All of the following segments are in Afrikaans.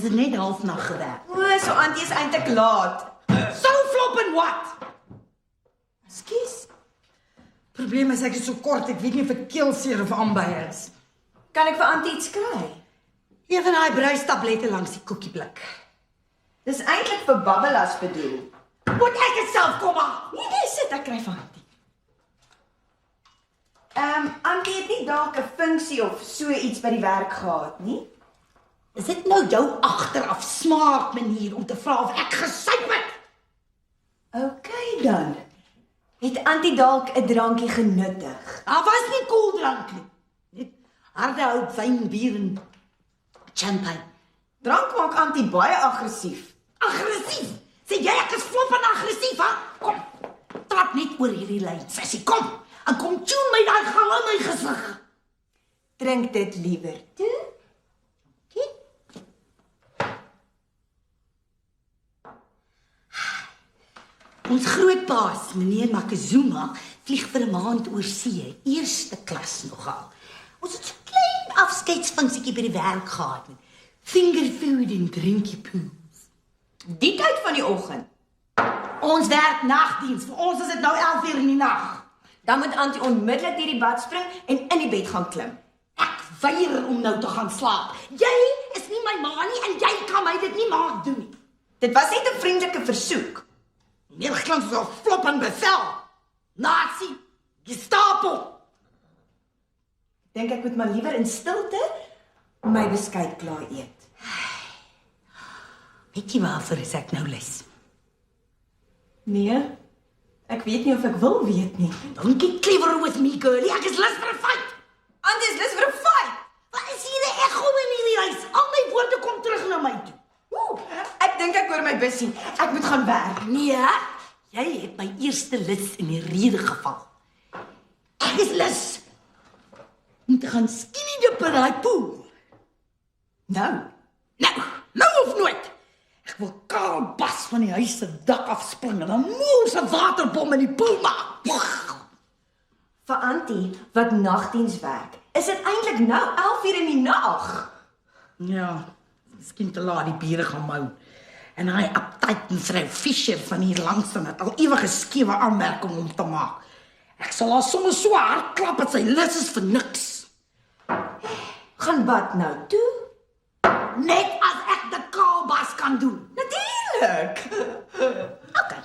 het net halfnag gewerk. O, so Antie is eintlik laat. So flop en wat? Ekskuus. Probleem is ek is so kort, ek weet nie of ek keelseer of aanbei is. Kan ek vir Antie iets kry? Een van daai bruistablette langs die koekieblik. Dis eintlik vir babbelas bedoel. Moet ek dit self kom aan? Nee, sit, ek kry vir Antie. Antie het nie dalk 'n funksie of so iets by die werk gehad, nie? Is dit nou jou agteraf smart manier om te vra of ek gesuip het? OK dan. Het Antie dalk 'n drankie genuttig? Daar was nie koeldrank nie. Net harde hout, wyn, bier en champagne. Drank maak Antie baie aggressief. Aggressief? Sê jy ek is flop en aggressief, hè? Kom, trap net oor hierdie lyn, sissie, kom. En kom tjoen my daai gal in my gesig. Drink dit liewer toe. Ons grootbaas, meneer Makazuma, vlieg vir 'n maand oor see, eerste klas nogal. Ons het so klein afskeidsfunksietjie by die werk gehad met finger food en drinkie pools. Die tyd van die oggend. Ons werk nagdiens, vir ons is dit nou 11 uur in die nag. Dan moet Antie onmiddellik deur die bad spring en in die bed gaan klim. Ek weier om nou te gaan slaap. Jy is nie my ma nie en jy kan my dit nie maak doen nie. Dit was net 'n vriendelike versoek. Meer klink so flop en bevel. Nazi, Gestapo. Dink ek moet maar liewer in stilte my beskuit klaar eet. Weet jy waarvoor is ek nou lus? Nee, ek weet nie of ek wil weet nie. Don't get clever with me, girlie. Ek is lus vir 'n fight. Antie is lus vir 'n fight. Wat is hier 'n echo in hierdie huis? Al my woorde kom terug na my toe. Ek dink ek hoor my bussie. Ek moet gaan werk. Nee, jy het my eerste lus in die rede geval. Ek is lus om te gaan skinny dip in daai pool. Nou of nooit. Ek wil Karl Bas van die huis se dak afspring en 'n moerse waterbom in die pool maak. Vir Antie wat nagdiens werk, is dit eintlik nou 11 uur in die nag. Ja, miskien te laat die bure gaan mou. En hy uptight vrou Fischer van hier langs en het al ewige skewe aanmerking om te maak. Ek sal haar sommer so hard klap dat sy lus is vir niks. Gaan bad nou toe? Net as ek die kaalbas kan doen. Natuurlik. Okay.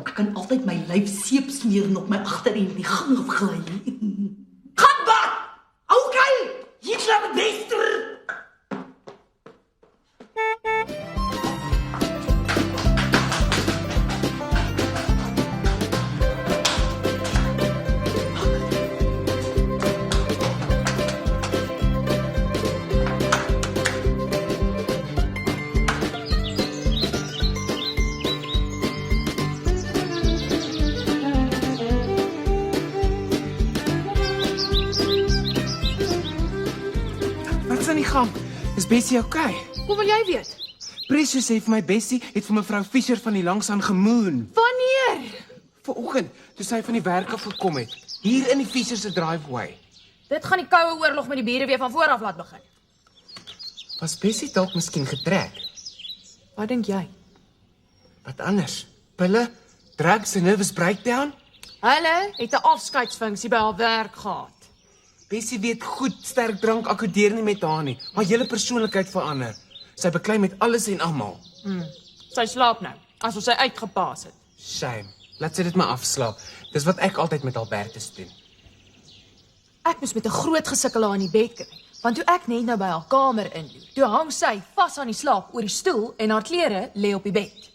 Ek kan altyd my lyf seep smeer en op my agterend die gang afgly. Gaan bad! Okay, Hitler bester! Is Bessie okay? Hoe wil jy weet? Precious sê vir my Bessie het vir mevrou Fischer van die langs aan gemoen. Wanneer? Vanoggend, toe sy van die werk af gekom het, hier in die Fischer se driveway. Dit gaan die koue oorlog met die bure weer van voor af laat begin. Was Bessie dalk miskien getrek? Wat dink jy? Wat anders? Pille, drugs en nervous breakdown? Hulle het 'n afskeidsfunksie by haar werk gehad. Bessie weet goed, sterk drank akkoordeer nie met haar nie. Haar hele persoonlikheid verander. Sy beklei met alles en almal. Sy slaap nou, asof sy uitgepaas het. Shame. Laat sy dit maar afslaap. Dis wat ek altyd met Albertus doen. Ek moes met 'n groot gesukkel haar in die bed kry, want toe ek net nou by haar kamer inloop, toe hang sy vas aan die slaap oor die stoel en haar klere lê op die bed.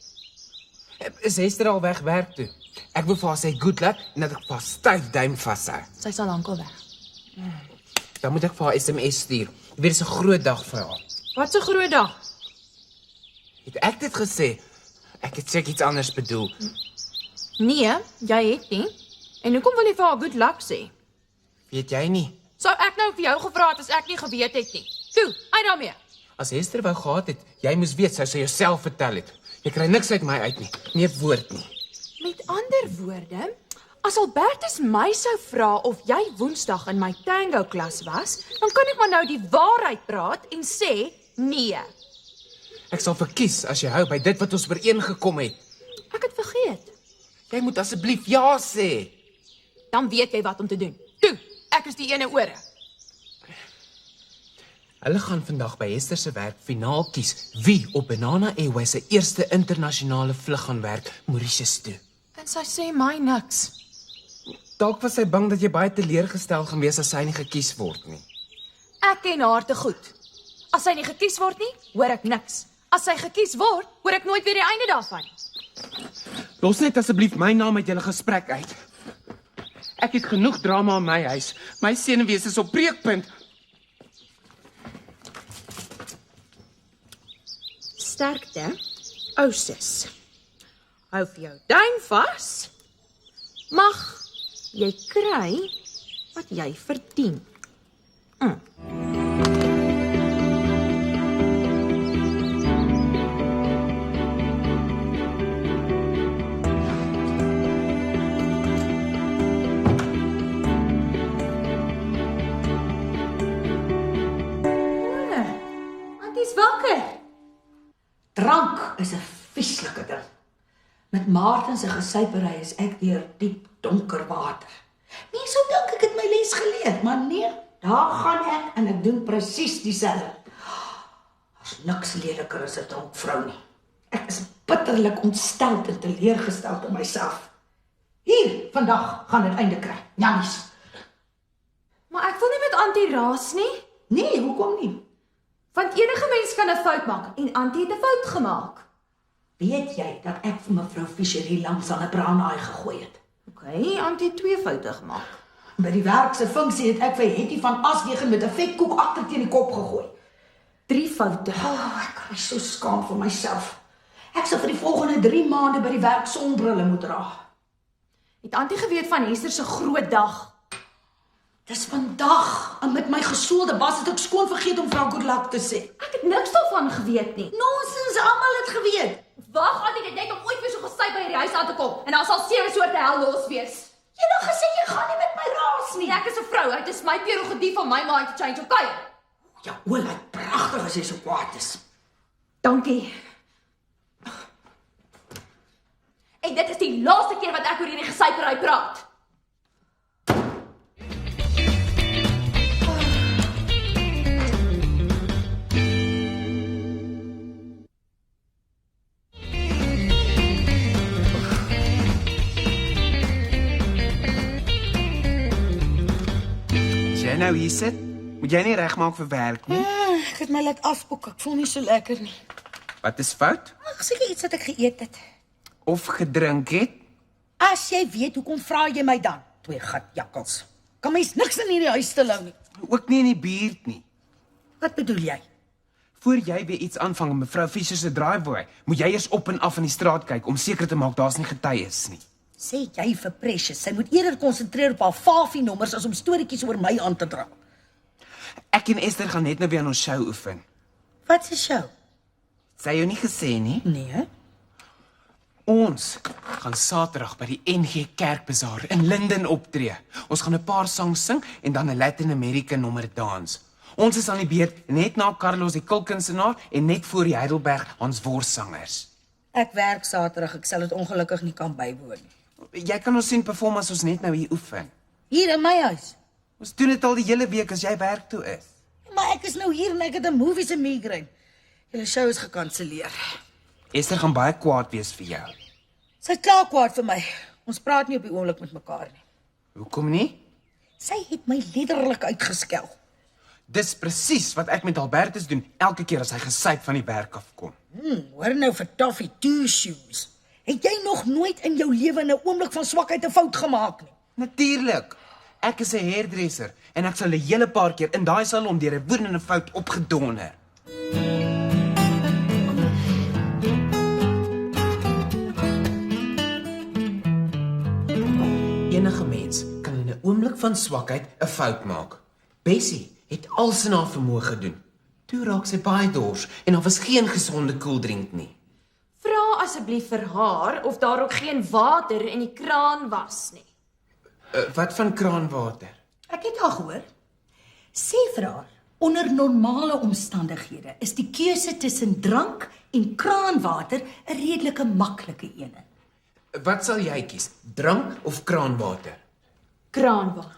Is Hester al weg werk toe? Ek wil vir haar sê good luck en dat ek vir haar styf duim vashou. Sy sal lankal weg. Dan moet ek vir haar SMS stuur. Dit is 'n groot dag vir haar. Wat 'n groot dag. Het ek dit gesê? Ek het seker iets anders bedoel. Nee, jy het nie. En hoekom wil jy vir haar good luck sê? Weet jy nie? Sou ek nou vir jou gevra het as ek nie geweet het nie? Toe, uit daarmee. As Hester wou gehad het, jy moes weet, sou sy jouself vertel het. Jy kry niks uit my uit nie. Nie 'n woord nie. Met ander woorde, As Albertus my sou vra of jy Woensdag in my tango klas was, dan kan ek maar nou die waarheid praat en sê nee. Ek sal verkies as jy hou by dit wat ons ooreengekom het. Ek het vergeet. Jy moet asseblief ja sê. Dan weet jy wat om te doen. Toe, ek is die ene ore. Hulle gaan vandag by Hester se werk finaal kies wie op Banana Airways se eerste internasionale vlug gaan werk Mauritius toe. En sy sê my niks. Dalk was sy bang dat jy baie teleurgestel gaan wees as sy nie gekies word nie. Ek ken haar te goed. As sy nie gekies word nie, hoor ek niks. As sy gekies word, hoor ek nooit weer die einde daarvan. Los net asseblief my naam uit julle gesprek uit. Ek het genoeg drama in my huis. My senuwees is op breekpunt. Sterkte, ou sis. Hou vir jou duim vas. Mag jy kry wat jy verdien. Antie's wakker. Drank is 'n vieslike ding. Met Martin se gesuipery is ek deur diep donker water. Mense sou dink ek het my les geleer, maar nee, daar gaan ek en ek doen presies dieselfde. Daar's niks leliker as 'n dronk vrou nie. Ek is bitterlik ontsteld en teleurgesteld in myself. Hier, vandag gaan dit einde kry. Jammies. Maar ek wil nie met Antie raas nie, Nee, hoekom nie? want enige mens kan 'n fout maak en Antie het 'n fout gemaak. Weet jy dat ek vir mevrou Fischer hier langs aan 'n braai gegooi het? Okay, Antie het 2 foute gemaak. By die werk se funksie het ek vir Hetty van Aswegen met 'n vetkoek agter teen die kop gegooi. 3 foute. Ek kry so skaam vir myself. Ek sal vir die volgende 3 maande by die werk sonbrille moet dra. Het Antie geweet van Hester se groot dag? Dis vandag, en met my gesoelde bas het ek skoon vergeet om vrou good luck te sê. Ek het niks daarvan geweet nie. Nonsens, almal het geweet. Wag, Antie het net om ooit weer so gesyp by die huis aan te kom en dan sal 7 soorte hel los wees. Jy het nog gesê jy gaan nie met my raas nie. Nee, ek is 'n vrou. Dit is my preroggatief om my mind te change, okay? Ja, o, wat pragtig as jy so kwaad is. Dankie. En dit is die laaste keer wat ek oor hierdie gesypery praat. As jy nou hier sit, moet jy nie regmaak vir werk nie. Ek het my laat afboek, ek voel nie so lekker nie. Wat is fout? Ag, seker iets wat ek geëet het. Of gedrink het? As jy weet, hoekom vra jy my dan? 2 gatjakkels. Kan mens niks in hierdie huis te hou nie. Ook nie in die buurt nie. Wat bedoel jy? Voor jy weer iets aanvang met mevrou Fischer se driveway, moet jy eers op en af in die straat kyk om seker te maak daar's nie getuies nie. Sê jy vir Precious, sy moet eerder konsentreer op haar Fafi-nommers as om storieetjies oor my aan te dra. Ek en Esther gaan net nou weer aan ons show oefen. Wat 'n show? Sy jou nie gesê nie? Nee. Ons gaan Saterdag by die NG Kerkbazaar in Linden optree. Ons gaan 'n paar songs sing en dan 'n Latin American nommer dans. Ons is aan die beurt net na Carlos die kulkunsenaar en net voor die Heidelberg Hans Worssangers. Ek werk Saterdag, ek sal dit ongelukkig nie kan bywoon nie. Jy kan ons sien perform as ons net nou hier oefen. Hier in my huis. Ons doen dit al die hele week as jy werk toe is. Maar ek is nou hier en ek het 'n movie se migraine. Julle show is gekanselleer. Esther gaan baie kwaad wees vir jou. Sy het klaar kwaad vir my. Ons praat nie op die oomblik met mekaar nie. Hoekom nie? Sy het my letterlik uitgeskel. Dis presies wat ek met Albertus doen elke keer as hy gesyp van die werk afkom. Hoor nou vir Toffee Two Shoes. Het jy nog nooit in jou lewe in 'n oomblik van swakheid 'n fout gemaak nie? Natuurlik. Ek is 'n hairdresser en ek sal 'n hele paar keer in daai salon deur 'n woedende fout opgedonder. Enige mens kan in 'n oomblik van swakheid 'n fout maak. Bessie het alles in haar vermoë gedoen. Toe raak sy baie dors en daar was geen gesonde koeldrink nie. Vra asseblief vir haar of daar ook geen water in die kraan was nie. Wat van kraanwater? Ek het al gehoor. Sê vir haar, onder normale omstandighede is die keuse tussen drank en kraanwater 'n redelike maklike een. Wat sal jy kies? Drank of kraanwater? Kraanwater.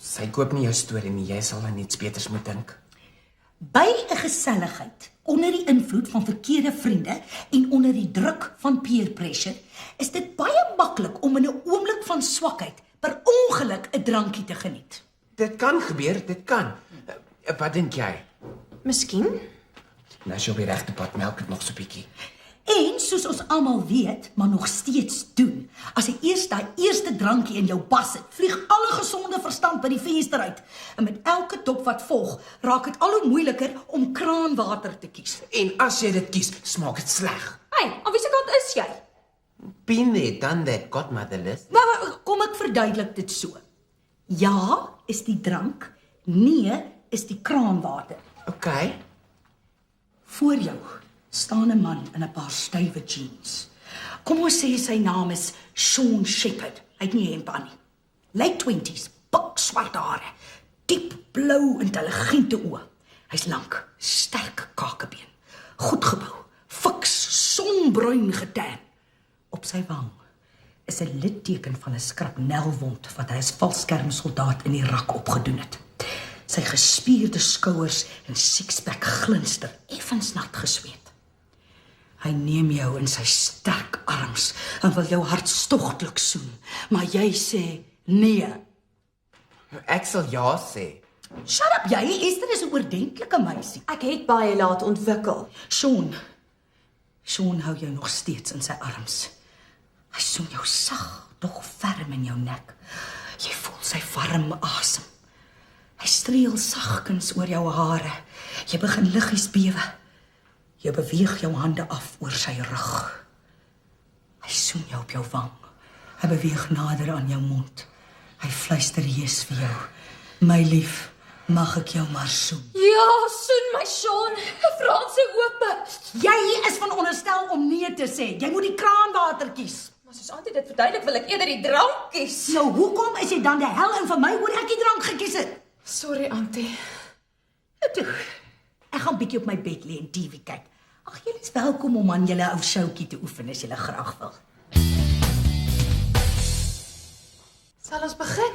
Sy koop nie jou storie nie, jy sal aan iets beters moet dink. By 'n geselligheid, onder die invloed van verkeerde vriende en onder die druk van peer pressure, is dit baie maklik om in 'n oomblik van swakheid per ongeluk 'n drankie te geniet. Dit kan gebeur, dit kan. Wat dink jy? Miskien? Nou as jy op die regte pad melk het nog so bietjie. En soos ons almal weet, maar nog steeds doen, as jy eers daai eerste drankie in jou bas het, vlieg alle gesonde verstand by die venster uit. En met elke dop wat volg, raak dit al hoe moeiliker om kraanwater te kies. En as jy dit kies, smaak dit sleg. Hey, aan wie se kant is jy? Been there, done that, godmotherless. Maar kom ek verduidelik dit so. Ja is die drank, nee is die kraanwater. Okay. Voor jou staan 'n man in 'n paar stywe jeans. Kom ons sê sy naam is Sean Shepherd. Hy het nie 'n hemp aan nie. Late 20s, pikswart hare, diep blou intelligente oë. Hy's lank, sterk kakebeen, goed gebou, fiks, sonbruin getan. Op sy wang is 'n litteken van 'n skrapnelwond wat hy as valskermsoldaat in Irak opgedoen het. Sy gespierde skouers en sixpack glinster, effens nat gesweet. Hy neem jou in sy sterk arms en wil jou hartstogtelik soen, maar jy sê nee. Ek sal ja sê. Shut up jy, Esther is 'n oordentlike meisie. Ek het baie laat ontwikkel. Sean hou jou nog steeds in sy arms. Hy soen jou sag, tog ferm in jou nek. Jy voel sy warm asem. Hy streel sagkens oor jou hare. Jy begin liggies bewe. Jy beweeg jou hande af oor sy rug. Hy soen jou op jou wang. Hy beweeg nader aan jou mond. Hy fluister hees vir jou. My lief, mag ek jou maar soen? Ja, soen my Sean. Franse ope. Jy is van onderstel om nee te sê. Jy moet die kraanwater kies. Maar soos Auntie dit verduidelik, wil ek eerder die drank kies. Nou, hoekom is jy dan die hel in vir my oor ek die drank gekies het? Sorry Auntie. Toe, ek gaan bietjie op my bed lê en TV kyk. Ag, julle is welkom om aan julle ou showtjie te oefen as julle graag wil. Sal ons begin?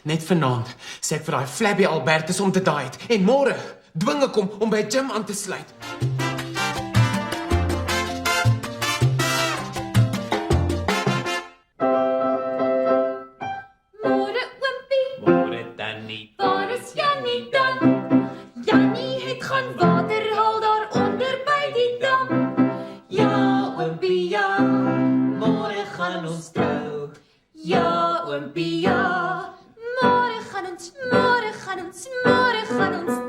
Net vanaand sê ek vir daai flabby Albertus om te diet en môre dwing ek hom om by 'n gym aan te sluit. Môre oompie, Môre Tannie. waar is Jannie dan? Jannie het gaan water haal daar onder by die dam. Ja, oompie, ja, môre gaan ons trou. Ja, oompie, ja, môre gaan ons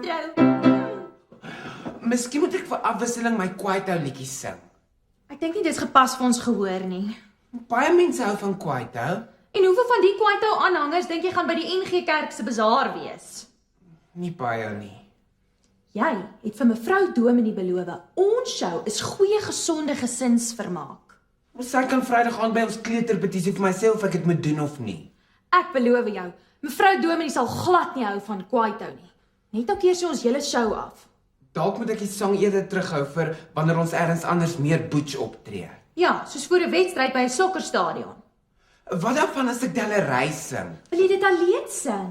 trou. Miskien moet ek vir afwisseling my kwaito liedjies sing. Ek dink nie dis gepas vir ons gehoor nie. Baie mense hou van kwaito. En hoeveel van die Kwaito aanhangers dink jy gaan by die NG Kerk se bazaar wees? Nie baie nie. Jy het vir mevrou Dominee beloof, ons show is goeie gesonde gesinsvermaak. Sy kan Vrydag aand by ons kleuterbediening vir myself of ek dit moet doen of nie. Ek beloof jou, mevrou Dominee sal glad nie hou van Kwaito nie. Net nou keer sy ons hele show af. Dalk moet ek die sang eerder terughou vir wanneer ons elders anders meer butch optree. Ja, soos voor 'n wedstryd by 'n sokkerstadion. Wat daarvan as ek Dellery sing? Wil jy dit alleen sing?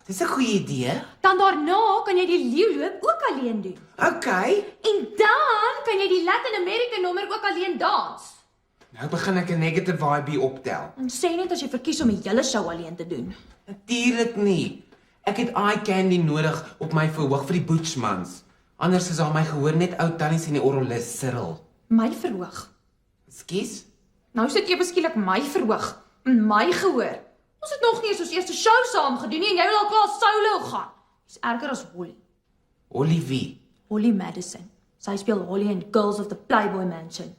Dis 'n goeie idee. Dan daarna kan jy die leeuloop ook alleen doen. Okay. En dan kan jy die Latin American nommer ook alleen dans. Nou begin ek 'n negative vibe optel. En sê net as jy verkies om die hele show alleen te doen. Natuurlik nie. Ek het eye candy nodig op my verhoog vir die Butchmans. Anders is al my gehoor net ou tannies en die orgelis Cyril. My verhoog. Ekskuus? Nou sit jy beskielik my verhoog. My gehoor. Ons het nog nie eens ons eerste show saam gedoen nie en jy wil al klaar solo gaan. Dis erger as Holly. Olivie. Holly Madison. Sy speel Holly in Girls of the Playboy Mansion.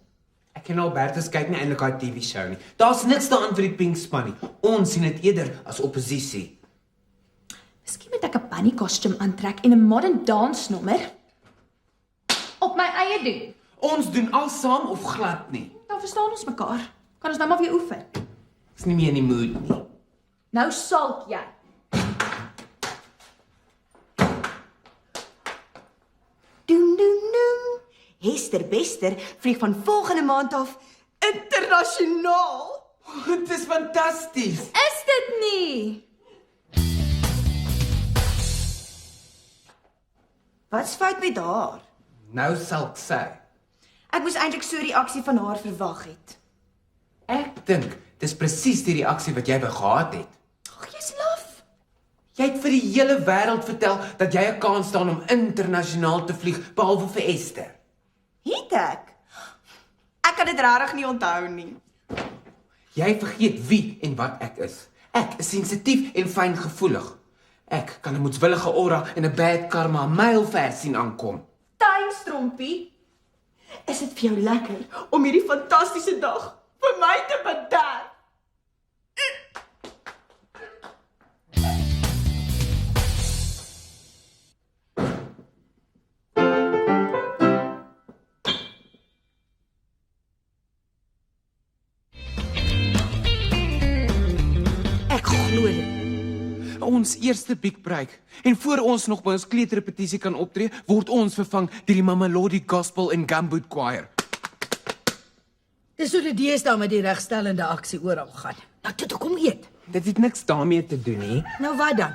Ek en Albertus kyk nie eintlik daai TV show nie. Daar's niks daarin vir die Pink Span nie. Ons sien dit eerder as oppositie. Miskien moet ek 'n bunny kostuum aantrek en 'n modern dansnommer op my eie doen. Ons doen al saam of glad nie. Dan verstaan ons mekaar. Kan ons nou maar weer oefen. Ek's nie meer in die mood nie. Nou sulk jy. Doem, doem, doem. Hester Bester vlieg van volgende maand af internasionaal. Dit is fantasties. Is dit nie? Wat's fout met haar? Nou sal ek sê. Ek moes eintlik so 'n reaksie van haar verwag het. Ek dink dis presies die reaksie wat jy wou gehad het. Ag, jy's laf. Jy het vir die hele wêreld vertel dat jy 'n kans staan om internasionaal te vlieg, behalwe vir Esther. Het ek? Ek kan dit regtig nie onthou nie. Jy vergeet wie en wat ek is. Ek is sensitief en fyngevoelig. Ek kan 'n moedswillige aura en 'n bad karma 'n myl ver sien aankom. Tuinstrompie, is dit vir jou lekker om hierdie fantastiese dag vir my te bederf? Ek glo dit. Ons eerste big break. En voor ons nog by ons kleuterrepetisie kan optree, word ons vervang deur die Mamelodi Gospel en Gumboot Choir. Dis hoe dit deesdae met die regstellende aksie oral gaan. Nou toe toe kom eet. Dit het niks daarmee te doen nie. Nou wat dan?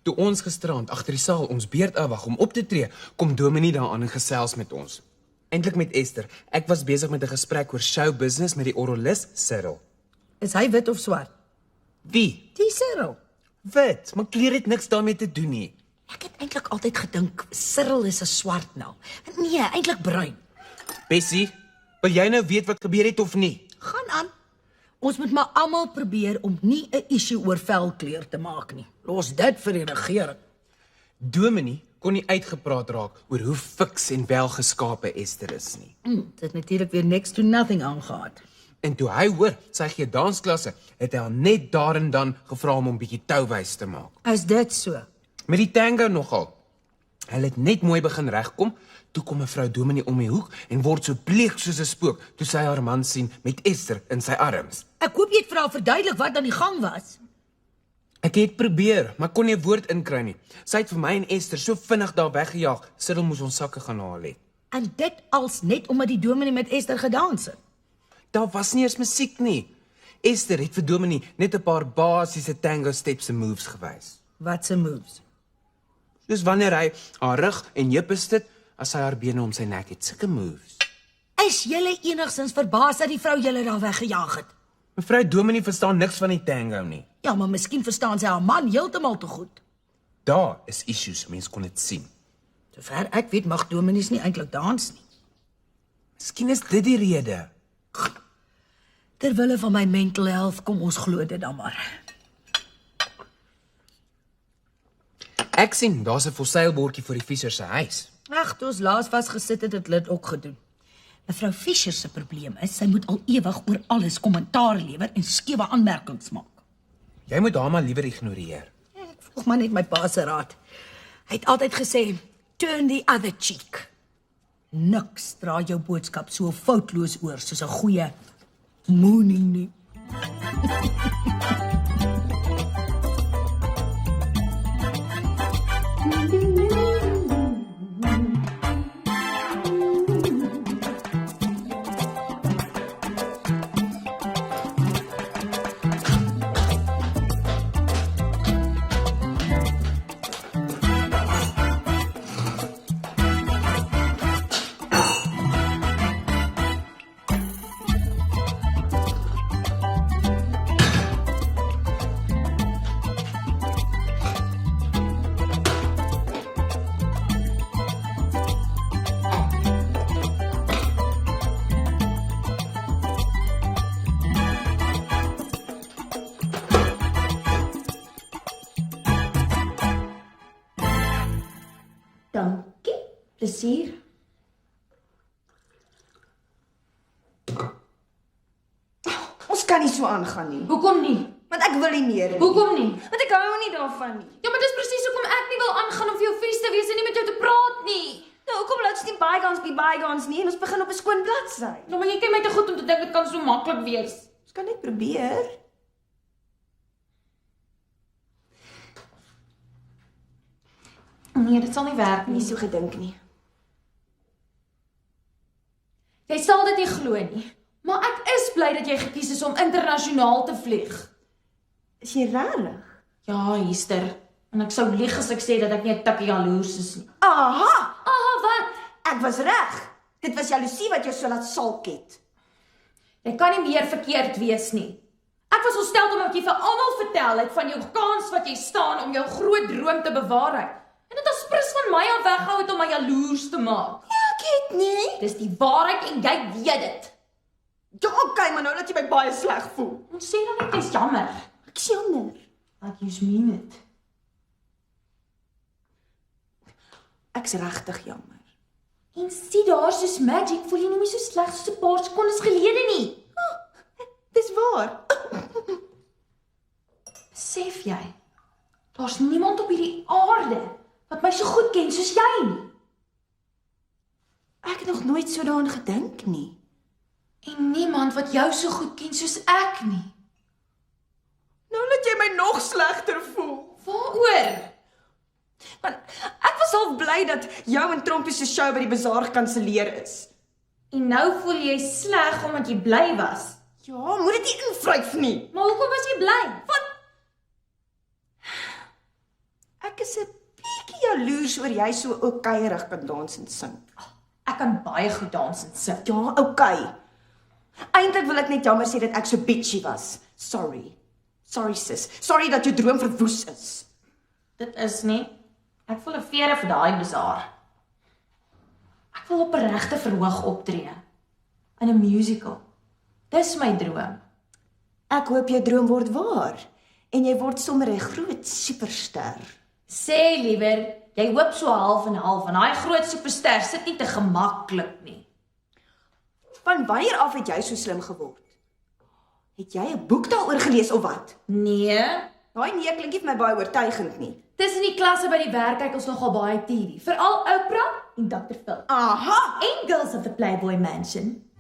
Toe ons gisterand agter die saal ons beurt afwag om op te tree, kom Dominee daaraan en gesels met ons. Eintlik met Esther. Ek was besig met 'n gesprek oor show business met die orgelis Cyril. Is hy wit of swart? Wie? Die Cyril. Wit, maar kleur het niks daarmee te doen nie. Ek het eintlik altyd gedink Cyril is 'n swart naam. Nee, eintlik bruin. Bessie, wil jy nou weet wat gebeur het of nie? Gaan aan. Ons moet maar almal probeer om nie 'n issue oor velkleur te maak nie. Los dit vir die regering. Dominee kon nie uitgepraat raak oor hoe fiks en welgeskape Esther is nie. Dit het natuurlik weer next to nothing aangehad. En toe hy hoor sy gee dansklasse, het hy haar net daar en dan gevra om 'n bietjie touwys te maak. Is dit so? Met die tango nogal. Hulle het net mooi begin regkom, toe kom mevrou Dominee om die hoek en word so bleek soos 'n spook toe sy haar man sien met Esther in sy arms. Ek hoop jy het vir haar verduidelik wat aan die gang was. Ek het probeer, maar kon nie 'n woord inkry nie. Sy het vir my en Esther so vinnig daar weggejaag, Cyril moes ons sakke gaan haal het. En dit als net omdat die dominee met Esther gedans het. Daar was nie eens musiek nie. Esther het vir Dominee net 'n paar basiese tango steps en moves gewys. Wat se moves? Soos wanneer hy haar rug en heupe sit, as hy haar bene om sy nek het, sulke moves. Is julle enigstens verbaas dat die vrou julle daar weggejaag het? Mevrou Dominee verstaan niks van die tango nie. Ja, maar miskien verstaan sy haar man heeltemal te goed. Daar is issues, mens kon dit sien. Sover ek weet mag dominees nie eintlik dans nie. Miskien is dit die rede. Terwille van my mental health, kom ons glo dit dan maar. Ek sien, daar's 'n fosseilbordjie voor die Fischer se huis. Ag, toe ons laas was gesit het dit dit ook gedoen. Mevrou Fischer se probleem is, sy moet al ewig oor alles kommentaar lewer en skewe aanmerkings maak. Jy moet haar maar liewer ignoreer. Ek volg maar net my pa se raad. Hy het altyd gesê, turn the other cheek. Niks dra jou boodskap so foutloos oor soos 'n goeie mooning nie. Dankie. Plesier. Ons kan nie so aangaan nie. Hoekom nie? Want ek wil nie meer. Hoekom nie? Want ek hou nie daarvan nie. Ja, maar dis presies hoekom ek nie wil aangaan om vir jou vies te wees en nie met jou te praat nie. Nou, hoekom laat ons nie bygones be bygones nie en ons begin op 'n skoon bladsy? Nou, maar jy ken my te goed om te dink dit kan so maklik wees. Ons kan net probeer. Nee, dit sal nie werk Nie nie. so gedink nie. Jy sal dit nie glo nie. Maar ek is bly dat jy gekies is om internasionaal te vlieg. Is jy rarig? Ja, Hester. En ek sou lieg as ek sê dat ek nie 'n tikkie jaloers is nie. Aha! Aha, wat? Ek was reg. Dit was jaloesie wat jou so laat salk het. Jy kan nie meer verkeerd wees nie. Ek was ontstel omdat jy vir almal vertel het van jou kans wat jy staan om jou groot droom te bewaarheid. En dit as prins van my af weghou het om my jaloers te maak. Ek het nie. Dis die waarheid en jy weet dit. Ja, okay, maar nou laat jy my baie sleg voel. Ons sê dan net jy's jammer. Ek is jammer. Like you mean it. Ek's regtig jammer. En sien daar soos magic voel jy nie meer so sleg soos 'n paar sekondes gelede nie. Dis waar. Besef jy? Daar's niemand op hierdie aarde wat my so goed ken soos jy nie. Ek het nog nooit so daaraan gedink nie. En niemand wat jou so goed ken soos ek nie. Nou laat jy my nog slegter voel. Waaroor? Want ek was al bly dat jou en Trompie se show by die bazaar gekanselleer is. En nou voel jy sleg omdat jy bly was. Ja, moet dit nie invryf nie. Maar hoekom was jy bly? Wat? Ek is 'n bietjie jaloers oor jy so okkeierig kan dans en sing. Ek kan baie goed dans en sing. Ja, okay. Eintlik wil ek net jammer sê dat ek so bitchy was. Sorry. Sorry sis. Sorry dat jou droom verwoes is. Dit is nie. Ek voel 'n vere vir daai bazaar. Ek wil op 'n regte verhoog optree. In 'n musical. Dis my droom. Ek hoop jou droom word waar en jy word sommer 'n groot superster. Sê liewer, jy hoop so half en half en daai groot superster sit nie te gemaklik nie. Van wanneer af het jy so slim geword? Het jy 'n boek daaroor gelees of wat? Nee, Daai nee klink nie vir my baie oortuigend nie. tussen die klasse by die werk kyk ons nogal baie TV, veral Oprah en Dr. Phil. Aha! En Girls of the Playboy Mansion.